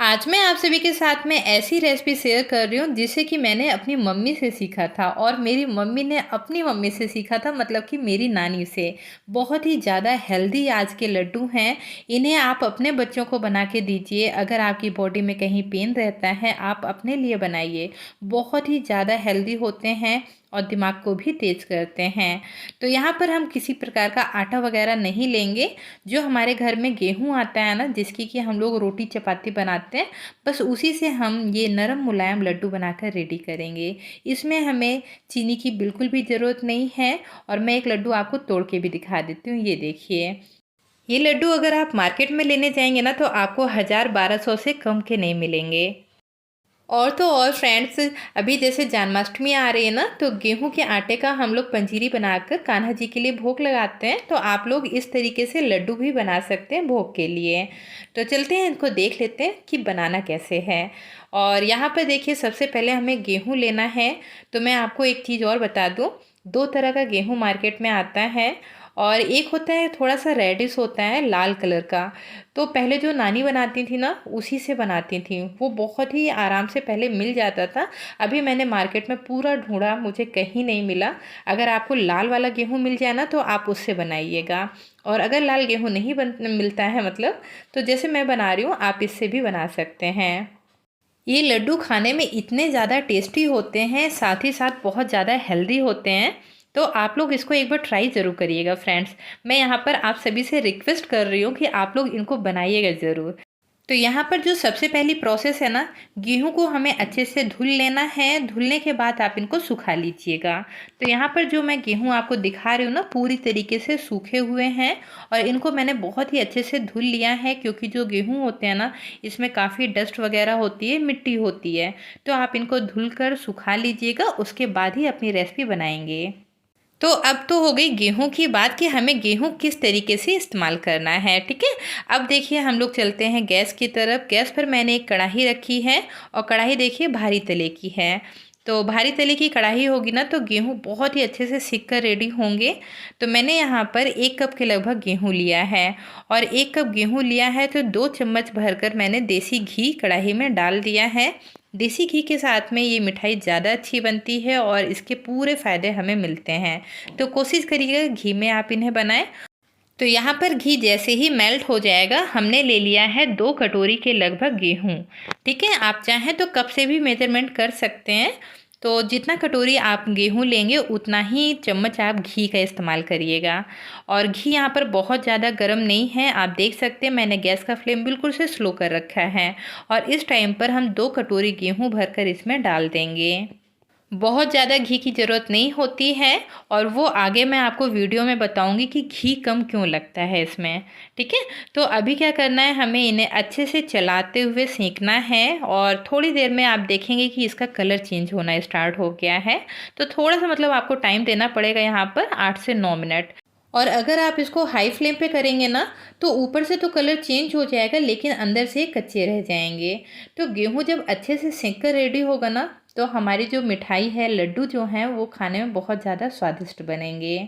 आज मैं आप सभी के साथ में ऐसी रेसिपी शेयर कर रही हूँ जिसे कि मैंने अपनी मम्मी से सीखा था और मेरी मम्मी ने अपनी मम्मी से सीखा था, मतलब कि मेरी नानी से। बहुत ही ज़्यादा हेल्दी आज के लड्डू हैं। इन्हें आप अपने बच्चों को बना के दीजिए। अगर आपकी बॉडी में कहीं पेन रहता है, आप अपने लिए बनाइए। बहुत ही ज़्यादा हेल्दी होते हैं और दिमाग को भी तेज करते हैं। तो यहाँ पर हम किसी प्रकार का आटा वगैरह नहीं लेंगे। जो हमारे घर में गेहूँ आता है ना, जिसकी कि हम लोग रोटी चपाती बनाते हैं, बस उसी से हम ये नरम मुलायम लड्डू बनाकर रेडी करेंगे। इसमें हमें चीनी की बिल्कुल भी ज़रूरत नहीं है। और मैं एक लड्डू आपको तोड़ के भी दिखा देती हूँ। ये देखिए, ये लड्डू अगर आप मार्केट में लेने जाएंगे ना, तो आपको 1000-1200 से कम के नहीं मिलेंगे। और तो और फ्रेंड्स, अभी जैसे जन्माष्टमी आ रही है ना, तो गेहूं के आटे का हम लोग पंजीरी बनाकर कान्हा जी के लिए भोग लगाते हैं। तो आप लोग इस तरीके से लड्डू भी बना सकते हैं भोग के लिए। तो चलते हैं, इनको देख लेते हैं कि बनाना कैसे है। और यहाँ पर देखिए, सबसे पहले हमें गेहूं लेना है। तो मैं आपको एक चीज़ और बता दूँ, दो तरह का गेहूँ मार्केट में आता है। और एक होता है थोड़ा सा रेडिश होता है, लाल कलर का। तो पहले जो नानी बनाती थी ना, उसी से बनाती थी। वो बहुत ही आराम से पहले मिल जाता था। अभी मैंने मार्केट में पूरा ढूंढा, मुझे कहीं नहीं मिला। अगर आपको लाल वाला गेहूँ मिल जाए ना, तो आप उससे बनाइएगा। और अगर लाल गेहूँ नहीं मिलता है, मतलब, तो जैसे मैं बना रही हूँ, आप इससे भी बना सकते हैं। ये लड्डू खाने में इतने ज़्यादा टेस्टी होते हैं, साथ ही साथ बहुत ज़्यादा हेल्दी होते हैं। तो आप लोग इसको एक बार ट्राई ज़रूर करिएगा फ्रेंड्स। मैं यहाँ पर आप सभी से रिक्वेस्ट कर रही हूँ कि आप लोग इनको बनाइएगा ज़रूर। तो यहाँ पर जो सबसे पहली प्रोसेस है ना, गेहूं को हमें अच्छे से धुल लेना है। धुलने के बाद आप इनको सुखा लीजिएगा। तो यहाँ पर जो मैं गेहूं आपको दिखा रही हूँ ना, पूरी तरीके से सूखे हुए हैं। और इनको मैंने बहुत ही अच्छे से धुल लिया है, क्योंकि जो गेहूं होते हैं ना, इसमें काफ़ी डस्ट वगैरह होती है, मिट्टी होती है। तो आप इनको धुल कर सुखा लीजिएगा, उसके बाद ही अपनी रेसिपी बनाएंगे। तो अब तो हो गई गेहूं की बात कि हमें गेहूं किस तरीके से इस्तेमाल करना है, ठीक है। अब देखिए, हम लोग चलते हैं गैस की तरफ। गैस पर मैंने एक कढ़ाई रखी है। और कढ़ाई देखिए भारी तले की है। तो भारी तले की कढ़ाई होगी ना, तो गेहूं बहुत ही अच्छे से सिक कर रेडी होंगे। तो मैंने यहाँ पर 1 कप के लगभग गेहूं लिया है। और 1 कप गेहूं लिया है, तो 2 चम्मच भरकर मैंने देसी घी कढ़ाई में डाल दिया है। देसी घी के साथ में ये मिठाई ज़्यादा अच्छी बनती है और इसके पूरे फ़ायदे हमें मिलते हैं। तो कोशिश करिएगा घी में आप इन्हें बनाएं। तो यहाँ पर घी जैसे ही मेल्ट हो जाएगा, हमने ले लिया है 2 कटोरी के लगभग गेहूँ, ठीक है। आप चाहें तो कप से भी मेजरमेंट कर सकते हैं। तो जितना कटोरी आप गेहूँ लेंगे, उतना ही चम्मच आप घी का इस्तेमाल करिएगा। और घी यहाँ पर बहुत ज़्यादा गर्म नहीं है, आप देख सकते हैं मैंने गैस का फ्लेम बिल्कुल से स्लो कर रखा है। और इस टाइम पर हम 2 कटोरी गेहूँ भरकर इसमें डाल देंगे। बहुत ज़्यादा घी की ज़रूरत नहीं होती है। और वो आगे मैं आपको वीडियो में बताऊंगी कि घी कम क्यों लगता है इसमें, ठीक है। तो अभी क्या करना है, हमें इन्हें अच्छे से चलाते हुए सेंकना है। और थोड़ी देर में आप देखेंगे कि इसका कलर चेंज होना स्टार्ट हो गया है। तो थोड़ा सा, मतलब, आपको टाइम देना पड़ेगा यहाँ पर 8 से 9 मिनट। और अगर आप इसको हाई फ्लेम पे करेंगे ना, तो ऊपर से तो कलर चेंज हो जाएगा, लेकिन अंदर से कच्चे रह जाएंगे। तो गेहूं जब अच्छे से सेंक कर रेडी होगा ना, तो हमारी जो मिठाई है, लड्डू जो हैं, वो खाने में बहुत ज़्यादा स्वादिष्ट बनेंगे।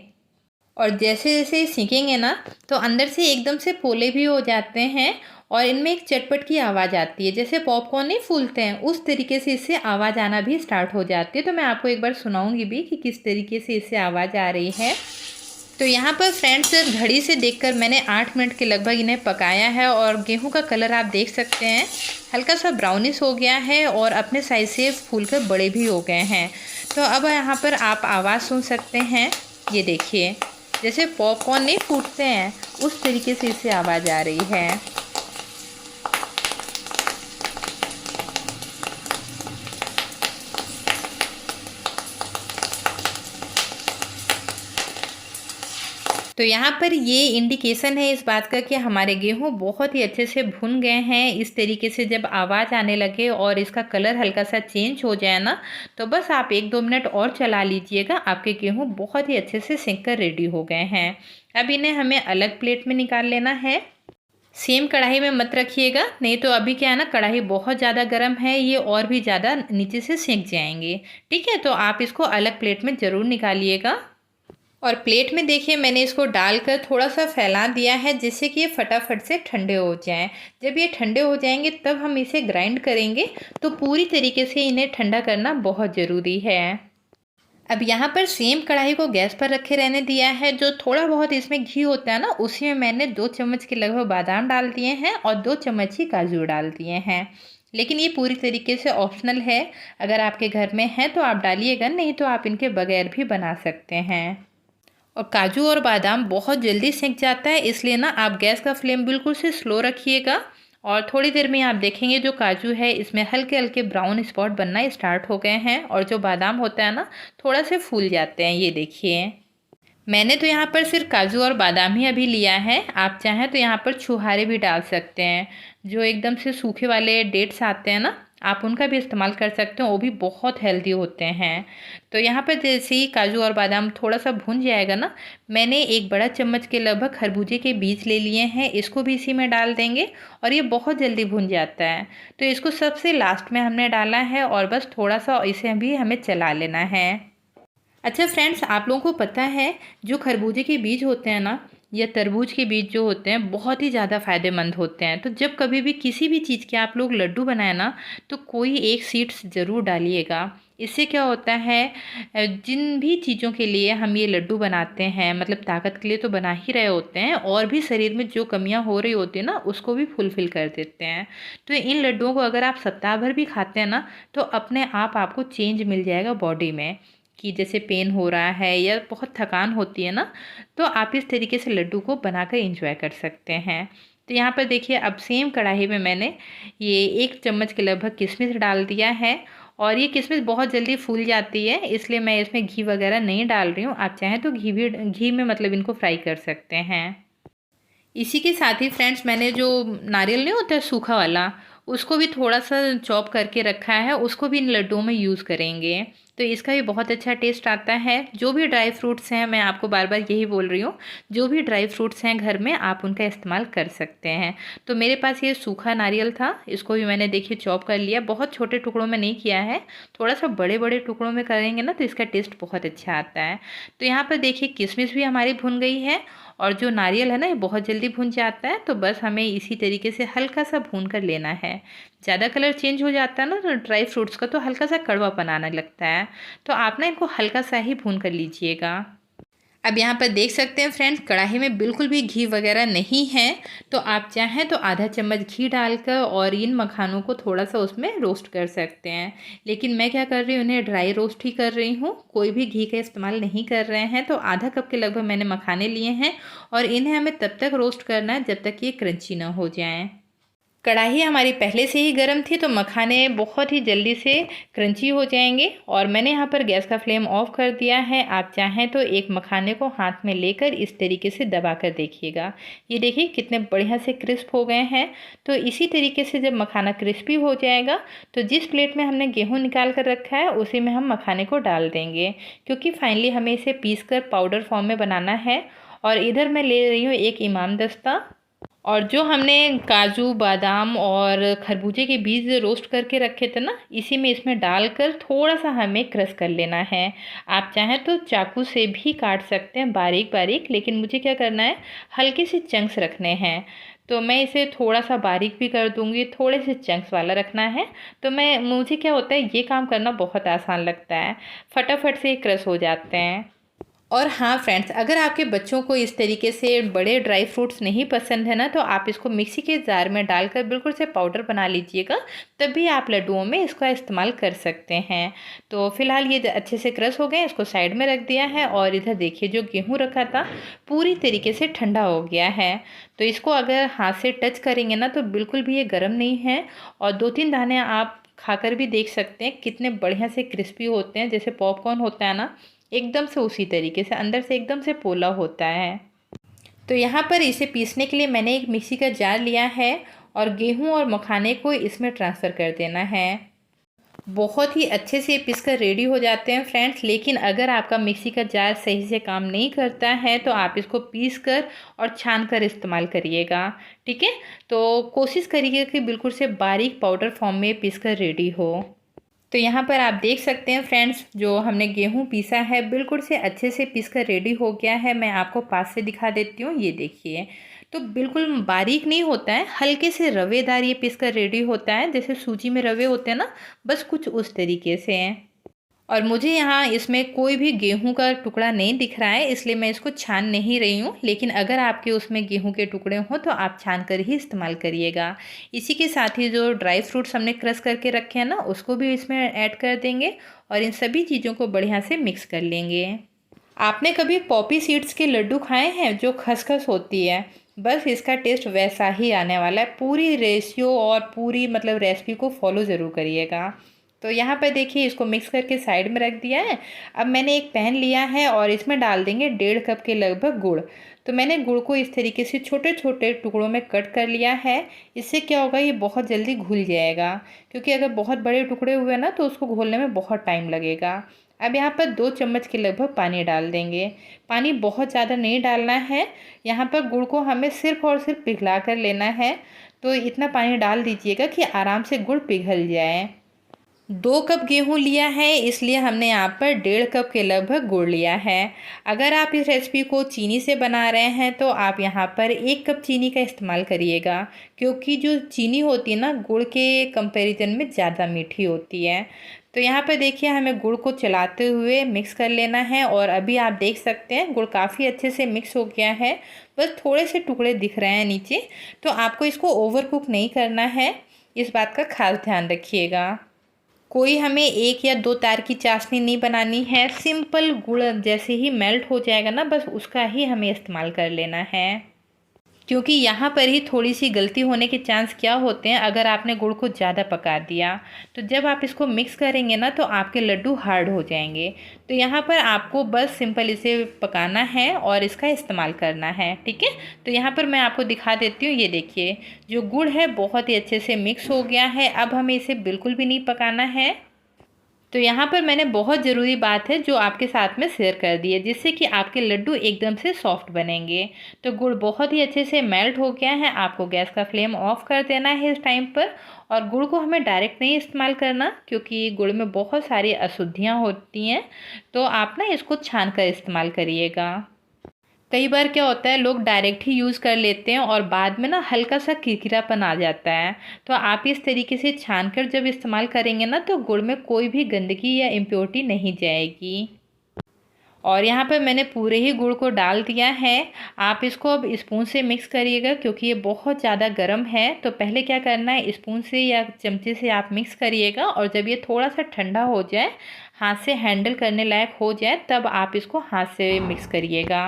और जैसे जैसे सीखेंगे ना, तो अंदर से एकदम से पोले भी हो जाते हैं। और इनमें एक चटपट की आवाज़ आती है, जैसे पॉपकॉर्न नहीं फूलते हैं, उस तरीके से इससे आवाज़ आना भी स्टार्ट हो जाती है। तो मैं आपको एक बार सुनाऊंगी भी कि किस तरीके से इससे आवाज़ आ रही है। तो यहाँ पर फ्रेंड्स, घड़ी से देखकर मैंने 8 मिनट के लगभग इन्हें पकाया है। और गेहूं का कलर आप देख सकते हैं, हल्का सा ब्राउनिश हो गया है और अपने साइज से फूलकर बड़े भी हो गए हैं। तो अब यहाँ पर आप आवाज़ सुन सकते हैं। ये देखिए, जैसे पॉपकॉर्न नहीं फूटते हैं, उस तरीके से इससे आवाज़ आ रही है। तो यहाँ पर ये इंडिकेशन है इस बात का कि हमारे गेहूँ बहुत ही अच्छे से भुन गए हैं। इस तरीके से जब आवाज़ आने लगे और इसका कलर हल्का सा चेंज हो जाए ना, तो बस आप 1-2 मिनट और चला लीजिएगा। आपके गेहूँ बहुत ही अच्छे से सेंक कर रेडी हो गए हैं। अब इन्हें हमें अलग प्लेट में निकाल लेना है। सेम कढ़ाई में मत रखिएगा, नहीं तो अभी क्या है ना, कढ़ाई बहुत ज़्यादा गर्म है, ये और भी ज़्यादा नीचे से सेंक जाएंगे, ठीक है। तो आप इसको अलग प्लेट में ज़रूर निकालिएगा। और प्लेट में देखिए मैंने इसको डालकर थोड़ा-सा फैला दिया है जिससे कि ये फटाफट से ठंडे हो जाएँ। जब ये ठंडे हो जाएँगे तब हम इसे ग्राइंड करेंगे, तो पूरी तरीके से इन्हें ठंडा करना बहुत ज़रूरी है। अब यहाँ पर सेम कढ़ाई को गैस पर रखे रहने दिया है। जो थोड़ा बहुत इसमें घी होता है ना, उसी में मैंने 2 चम्मच के लगभग बादाम डाल दिए हैं और 2 चम्मच ही काजू डाल दिए हैं। लेकिन ये पूरी तरीके से ऑप्शनल है, अगर आपके घर में है तो आप डालिएगा, नहीं तो आप इनके बगैर भी बना सकते हैं। और काजू और बादाम बहुत जल्दी सिक जाता है, इसलिए ना आप गैस का फ्लेम बिल्कुल से स्लो रखिएगा। और थोड़ी देर में आप देखेंगे जो काजू है इसमें हल्के हल्के ब्राउन स्पॉट बनना स्टार्ट हो गए हैं और जो बादाम होता है ना, थोड़ा से फूल जाते हैं। ये देखिए, मैंने तो यहाँ पर सिर्फ काजू और बादाम ही अभी लिया है। आप चाहें तो यहाँ पर छुहारे भी डाल सकते हैं। जो एकदम से सूखे वाले डेट्स आते हैं ना, आप उनका भी इस्तेमाल कर सकते हो, वो भी बहुत हेल्दी होते हैं। तो यहाँ पर जैसे ही काजू और बादाम थोड़ा सा भुन जाएगा ना, मैंने एक बड़ा चम्मच के लगभग खरबूजे के बीज ले लिए हैं, इसको भी इसी में डाल देंगे और ये बहुत जल्दी भुन जाता है। तो इसको सबसे लास्ट में हमने डाला है और बस थोड़ा सा इसे भी हमें चला लेना है। अच्छा फ्रेंड्स, आप लोगों को पता है जो खरबूजे के बीज होते हैं ना, या तरबूज के बीज जो होते हैं, बहुत ही ज़्यादा फ़ायदेमंद होते हैं। तो जब कभी भी किसी भी चीज़ के आप लोग लड्डू बनाए ना, तो कोई एक सीड्स ज़रूर डालिएगा। इससे क्या होता है, जिन भी चीज़ों के लिए हम ये लड्डू बनाते हैं, मतलब ताकत के लिए तो बना ही रहे होते हैं, और भी शरीर में जो कमियां हो रही होती है ना, उसको भी फुलफ़िल कर देते हैं। तो इन लड्डुओं को अगर आप सप्ताह भर भी खाते हैं ना, तो अपने आप आपको चेंज मिल जाएगा बॉडी में, कि जैसे पेन हो रहा है या बहुत थकान होती है ना, तो आप इस तरीके से लड्डू को बनाकर एंजॉय कर सकते हैं। तो यहाँ पर देखिए, अब सेम कढ़ाई में मैंने ये 1 चम्मच के लगभग किशमिश डाल दिया है और ये किशमिश बहुत जल्दी फूल जाती है, इसलिए मैं इसमें घी वगैरह नहीं डाल रही हूँ। आप चाहें तो घी में मतलब इनको फ्राई कर सकते हैं। इसी के साथ ही फ्रेंड्स, मैंने जो नारियल नहीं होता है सूखा वाला, उसको भी थोड़ा सा चॉप करके रखा है, उसको भी इन लड्डुओं में यूज़ करेंगे। तो इसका भी बहुत अच्छा टेस्ट आता है। जो भी ड्राई फ्रूट्स हैं, मैं आपको बार बार यही बोल रही हूँ, जो भी ड्राई फ्रूट्स हैं घर में, आप उनका इस्तेमाल कर सकते हैं। तो मेरे पास ये सूखा नारियल था, इसको भी मैंने देखिए चॉप कर लिया। बहुत छोटे टुकड़ों में नहीं किया है, थोड़ा सा बड़े बड़े टुकड़ों में करेंगे ना, तो इसका टेस्ट बहुत अच्छा आता है। तो यहाँ पर देखिए किशमिश भी हमारी भुन गई है और जो नारियल है ना, ये बहुत जल्दी भुन जाता है। तो बस हमें इसी तरीके से हल्का सा भून कर लेना है। ज़्यादा कलर चेंज हो जाता है ना तो ड्राई फ्रूट्स का, तो हल्का सा कड़वापन आने लगता है। तो आप ना इनको हल्का सा ही भून कर लीजिएगा। अब यहाँ पर देख सकते हैं फ्रेंड्स, कढ़ाई में बिल्कुल भी घी वगैरह नहीं है। तो आप चाहें तो आधा चम्मच घी डालकर और इन मखानों को थोड़ा सा उसमें रोस्ट कर सकते हैं। लेकिन मैं क्या कर रही हूँ, उन्हें ड्राई रोस्ट ही कर रही हूँ, कोई भी घी का इस्तेमाल नहीं कर रहे हैं। तो आधा कप के लगभग मैंने मखाने लिए हैं और इन्हें हमें तब तक रोस्ट करना है जब तक ये क्रंची ना हो जाएँ। कढ़ाई हमारी पहले से ही गर्म थी, तो मखाने बहुत ही जल्दी से क्रंची हो जाएंगे। और मैंने यहाँ पर गैस का फ्लेम ऑफ कर दिया है। आप चाहें तो एक मखाने को हाथ में लेकर इस तरीके से दबा कर देखिएगा। ये देखिए कितने बढ़िया से क्रिस्प हो गए हैं। तो इसी तरीके से जब मखाना क्रिस्पी हो जाएगा, तो जिस प्लेट में हमने गेहूँ निकाल कर रखा है उसी में हम मखाने को डाल देंगे, क्योंकि फाइनली हमें इसे पीस कर पाउडर फॉर्म में बनाना है। और इधर मैं ले रही हूँ एक इमाम दस्ता, और जो हमने काजू बादाम और खरबूजे के बीज रोस्ट करके रखे थे ना, इसी में इसमें डालकर थोड़ा सा हमें क्रश कर लेना है। आप चाहें तो चाकू से भी काट सकते हैं बारीक बारीक, लेकिन मुझे क्या करना है, हल्के से चंक्स रखने हैं। तो मैं इसे थोड़ा सा बारीक भी कर दूंगी, थोड़े से चंक्स वाला रखना है। तो मुझे क्या होता है, ये काम करना बहुत आसान लगता है, फटाफट से क्रश हो जाते हैं। और हाँ फ्रेंड्स, अगर आपके बच्चों को इस तरीके से बड़े ड्राई फ्रूट्स नहीं पसंद है ना, तो आप इसको मिक्सी के जार में डालकर बिल्कुल से पाउडर बना लीजिएगा, तब भी आप लड्डुओं में इसका इस्तेमाल कर सकते हैं। तो फिलहाल ये अच्छे से क्रश हो गए, इसको साइड में रख दिया है। और इधर देखिए जो गेहूँ रखा था पूरी तरीके से ठंडा हो गया है। तो इसको अगर हाथ से टच करेंगे ना, तो बिल्कुल भी ये गर्म नहीं है। और 2-3 दाने आप खाकर भी देख सकते हैं कितने बढ़िया से क्रिस्पी होते हैं, जैसे पॉपकॉर्न होता है ना, एकदम से उसी तरीके से अंदर से एकदम से पोला होता है। तो यहाँ पर इसे पीसने के लिए मैंने एक मिक्सी का जार लिया है और गेहूं और मखाने को इसमें ट्रांसफ़र कर देना है। बहुत ही अच्छे से पीस कर रेडी हो जाते हैं फ्रेंड्स। लेकिन अगर आपका मिक्सी का जार सही से काम नहीं करता है, तो आप इसको पीस कर और छान कर इस्तेमाल करिएगा, ठीक है। तो कोशिश करिए कि बिल्कुल से बारीक पाउडर फॉर्म में पीस कर रेडी हो। तो यहाँ पर आप देख सकते हैं फ्रेंड्स, जो हमने गेहूँ पीसा है बिल्कुल से अच्छे से पीस कर रेडी हो गया है। मैं आपको पास से दिखा देती हूँ, ये देखिए। तो बिल्कुल बारीक नहीं होता है, हल्के से रवेदार ये पीस कर रेडी होता है, जैसे सूजी में रवे होते हैं ना, बस कुछ उस तरीके से है। और मुझे यहाँ इसमें कोई भी गेहूं का टुकड़ा नहीं दिख रहा है, इसलिए मैं इसको छान नहीं रही हूँ। लेकिन अगर आपके उसमें गेहूं के टुकड़े हों तो आप छान कर ही इस्तेमाल करिएगा। इसी के साथ ही जो ड्राई फ्रूट्स हमने क्रश करके रखे हैं ना, उसको भी इसमें ऐड कर देंगे और इन सभी चीज़ों को बढ़िया से मिक्स कर लेंगे। आपने कभी पॉपी सीड्स के लड्डू खाए हैं, जो खसखस होती है? बस इसका टेस्ट वैसा ही आने वाला है। पूरी रेशियो और पूरी मतलब रेसिपी को फॉलो ज़रूर करिएगा। तो यहाँ पर देखिए, इसको मिक्स करके साइड में रख दिया है। अब मैंने एक पैन लिया है और इसमें डाल देंगे 1.5 कप के लगभग गुड़। तो मैंने गुड़ को इस तरीके से छोटे छोटे टुकड़ों में कट कर लिया है। इससे क्या होगा, ये बहुत जल्दी घुल जाएगा, क्योंकि अगर बहुत बड़े टुकड़े हुए ना तो उसको घोलने में बहुत टाइम लगेगा। अब यहाँ पर 2 चम्मच के लगभग पानी डाल देंगे। पानी बहुत ज़्यादा नहीं डालना है। यहाँ पर गुड़ को हमें सिर्फ और सिर्फ पिघला कर लेना है। तो इतना पानी डाल दीजिएगा कि आराम से गुड़ पिघल जाए। 2 कप गेहूँ लिया है, इसलिए हमने यहाँ पर 1.5 कप के लगभग गुड़ लिया है। अगर आप इस रेसिपी को चीनी से बना रहे हैं तो आप यहाँ पर 1 कप चीनी का इस्तेमाल करिएगा, क्योंकि जो चीनी होती है ना, गुड़ के कंपैरिजन में ज़्यादा मीठी होती है। तो यहाँ पर देखिए, हमें गुड़ को चलाते हुए मिक्स कर लेना है और अभी आप देख सकते हैं गुड़ काफ़ी अच्छे से मिक्स हो गया है। बस थोड़े से टुकड़े दिख रहे हैं नीचे। तो आपको इसको ओवर कुक नहीं करना है, इस बात का खास ध्यान रखिएगा। कोई हमें 1 या 2 तार की चाशनी नहीं बनानी है। सिंपल गुड़ जैसे ही मेल्ट हो जाएगा ना, बस उसका ही हमें इस्तेमाल कर लेना है। क्योंकि यहाँ पर ही थोड़ी सी गलती होने के चांस क्या होते हैं, अगर आपने गुड़ को ज़्यादा पका दिया तो जब आप इसको मिक्स करेंगे ना तो आपके लड्डू हार्ड हो जाएंगे। तो यहाँ पर आपको बस सिंपल इसे पकाना है और इसका इस्तेमाल करना है, ठीक है। तो यहाँ पर मैं आपको दिखा देती हूँ, ये देखिए, जो गुड़ है बहुत ही अच्छे से मिक्स हो गया है। अब हमें इसे बिल्कुल भी नहीं पकाना है। तो यहाँ पर मैंने बहुत ज़रूरी बात है जो आपके साथ में शेयर कर दी है, जिससे कि आपके लड्डू एकदम से सॉफ्ट बनेंगे। तो गुड़ बहुत ही अच्छे से मेल्ट हो गया है। आपको गैस का फ्लेम ऑफ कर देना है इस टाइम पर। और गुड़ को हमें डायरेक्ट नहीं इस्तेमाल करना, क्योंकि गुड़ में बहुत सारी अशुद्धियाँ होती हैं। तो आप ना इसको छान कर इस्तेमाल करिएगा। कई बार क्या होता है, लोग डायरेक्ट ही यूज़ कर लेते हैं और बाद में ना हल्का सा किरकिरापन आ जाता है। तो आप इस तरीके से छान कर जब इस्तेमाल करेंगे ना, तो गुड़ में कोई भी गंदगी या इम्प्योरिटी नहीं जाएगी। और यहाँ पर मैंने पूरे ही गुड़ को डाल दिया है। आप इसको अब स्पून से मिक्स करिएगा, क्योंकि ये बहुत ज़्यादा गर्म है। तो पहले क्या करना है, स्पून से या चमचे से आप मिक्स करिएगा, और जब ये थोड़ा सा ठंडा हो जाए, हाथ से हैंडल करने लायक हो जाए, तब आप इसको हाथ से मिक्स करिएगा।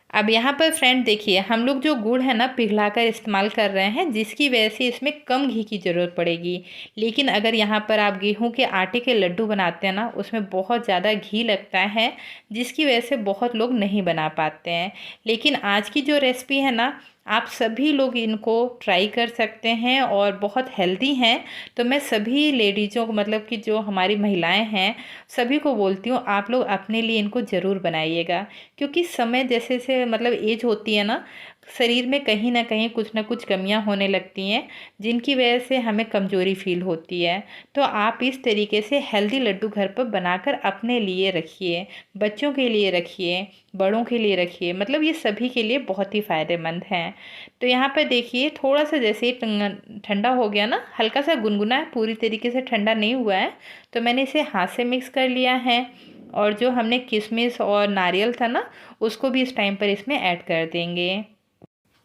अब यहाँ पर फ्रेंड देखिए, हम लोग जो गुड़ है ना पिघला कर इस्तेमाल कर रहे हैं, जिसकी वजह से इसमें कम घी की ज़रूरत पड़ेगी। लेकिन अगर यहाँ पर आप गेहूं के आटे के लड्डू बनाते हैं ना, उसमें बहुत ज़्यादा घी लगता है, जिसकी वजह से बहुत लोग नहीं बना पाते हैं। लेकिन आज की जो रेसिपी है ना, आप सभी लोग इनको ट्राई कर सकते हैं और बहुत हेल्दी हैं। तो मैं सभी लेडीज़ों को, मतलब कि जो हमारी महिलाएं हैं, सभी को बोलती हूँ, आप लोग अपने लिए इनको ज़रूर बनाइएगा। क्योंकि समय जैसे से मतलब एज होती है ना, शरीर में कहीं ना कहीं कुछ ना कुछ कमियां होने लगती हैं, जिनकी वजह से हमें कमज़ोरी फील होती है। तो आप इस तरीके से हेल्दी लड्डू घर पर बनाकर अपने लिए रखिए, बच्चों के लिए रखिए, बड़ों के लिए रखिए, मतलब ये सभी के लिए बहुत ही फ़ायदेमंद हैं। तो यहाँ पर देखिए, थोड़ा सा जैसे ही ठंडा हो गया ना, हल्का सा गुनगुना है, पूरी तरीके से ठंडा नहीं हुआ है। तो मैंने इसे हाथ से मिक्स कर लिया है। और जो हमने किशमिश और नारियल था ना, उसको भी इस टाइम पर इसमें ऐड कर देंगे।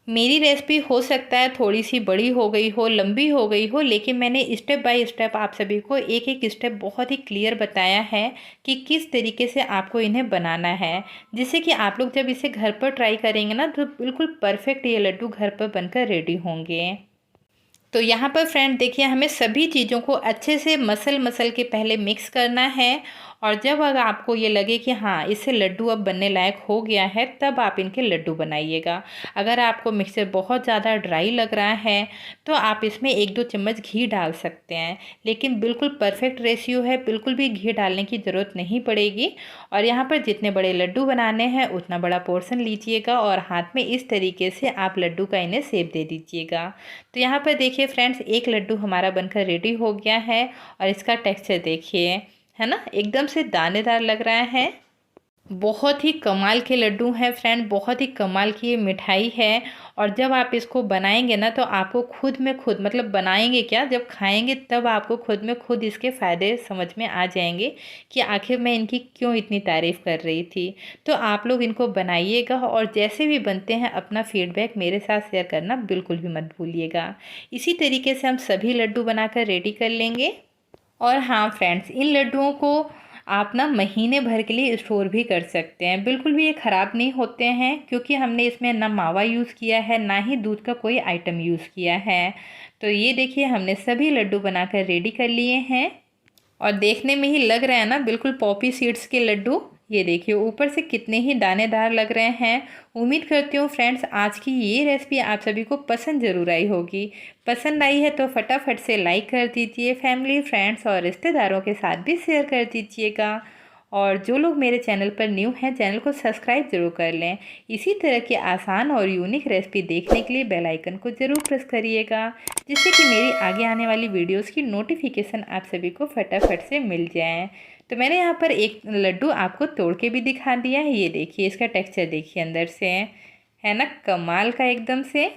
मेरी रेसिपी हो सकता है थोड़ी सी बड़ी हो गई हो, लंबी हो गई हो, लेकिन मैंने स्टेप बाय स्टेप आप सभी को एक एक स्टेप बहुत ही क्लियर बताया है कि किस तरीके से आपको इन्हें बनाना है, जिससे कि आप लोग जब इसे घर पर ट्राई करेंगे ना, तो बिल्कुल परफेक्ट ये लड्डू घर पर बनकर रेडी होंगे। तो यहाँ पर फ्रेंड देखिए, हमें सभी चीज़ों को अच्छे से मसल मसल के पहले मिक्स करना है। और जब अगर आपको ये लगे कि हाँ इससे लड्डू अब बनने लायक हो गया है, तब आप इनके लड्डू बनाइएगा। अगर आपको मिक्सचर बहुत ज़्यादा ड्राई लग रहा है तो आप इसमें 1-2 चम्मच घी डाल सकते हैं, लेकिन बिल्कुल परफेक्ट रेशियो है, बिल्कुल भी घी डालने की ज़रूरत नहीं पड़ेगी। और यहाँ पर जितने बड़े लड्डू बनाने हैं उतना बड़ा पोर्शन लीजिएगा और हाथ में इस तरीके से आप लड्डू का इन्हें शेप दे दीजिएगा। तो यहाँ पर देखिए फ्रेंड्स, एक लड्डू हमारा बनकर रेडी हो गया है और इसका टेक्सचर देखिए, है ना, एकदम से दानेदार लग रहा है। बहुत ही कमाल के लड्डू हैं फ्रेंड, बहुत ही कमाल की ये मिठाई है। और जब आप इसको बनाएंगे ना तो आपको खुद में खुद, मतलब बनाएंगे क्या, जब खाएंगे तब आपको खुद में खुद इसके फ़ायदे समझ में आ जाएंगे कि आखिर मैं इनकी क्यों इतनी तारीफ़ कर रही थी। तो आप लोग इनको बनाइएगा और जैसे भी बनते हैं अपना फीडबैक मेरे साथ शेयर करना बिल्कुल भी मत भूलिएगा। इसी तरीके से हम सभी लड्डू बनाकर रेडी कर लेंगे। और हाँ फ्रेंड्स, इन लड्डुओं को आप ना महीने भर के लिए स्टोर भी कर सकते हैं, बिल्कुल भी ये ख़राब नहीं होते हैं, क्योंकि हमने इसमें ना मावा यूज़ किया है ना ही दूध का कोई आइटम यूज़ किया है। तो ये देखिए हमने सभी लड्डू बनाकर रेडी कर लिए हैं और देखने में ही लग रहा है ना बिल्कुल पॉपी सीड्स के लड्डू। ये देखिए ऊपर से कितने ही दानेदार लग रहे हैं। उम्मीद करती हूँ फ्रेंड्स आज की ये रेसिपी आप सभी को पसंद ज़रूर आई होगी। पसंद आई है तो फटाफट से लाइक कर दीजिए, फैमिली फ्रेंड्स और रिश्तेदारों के साथ भी शेयर कर दीजिएगा। और जो लोग मेरे चैनल पर न्यू हैं चैनल को सब्सक्राइब जरूर कर लें। इसी तरह की आसान और यूनिक रेसिपी देखने के लिए बेल आइकन को ज़रूर प्रेस करिएगा, जिससे कि मेरी आगे आने वाली वीडियोस की नोटिफिकेशन आप सभी को फटाफट से मिल जाए। तो मैंने यहाँ पर एक लड्डू आपको तोड़ के भी दिखा दिया है। ये देखिए इसका टेक्सचर देखिए अंदर से, है ना कमाल का एकदम से।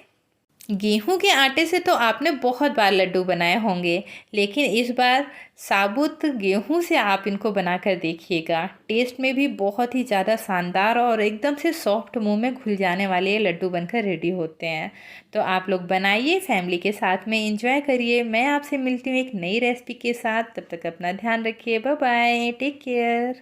गेहूं के आटे से तो आपने बहुत बार लड्डू बनाए होंगे, लेकिन इस बार साबुत गेहूं से आप इनको बनाकर देखिएगा। टेस्ट में भी बहुत ही ज़्यादा शानदार और एकदम से सॉफ्ट, मुंह में घुल जाने वाले ये लड्डू बनकर रेडी होते हैं। तो आप लोग बनाइए, फैमिली के साथ में एंजॉय करिए। मैं आपसे मिलती हूँ एक नई रेसिपी के साथ, तब तक अपना ध्यान रखिए। Bye bye, take care.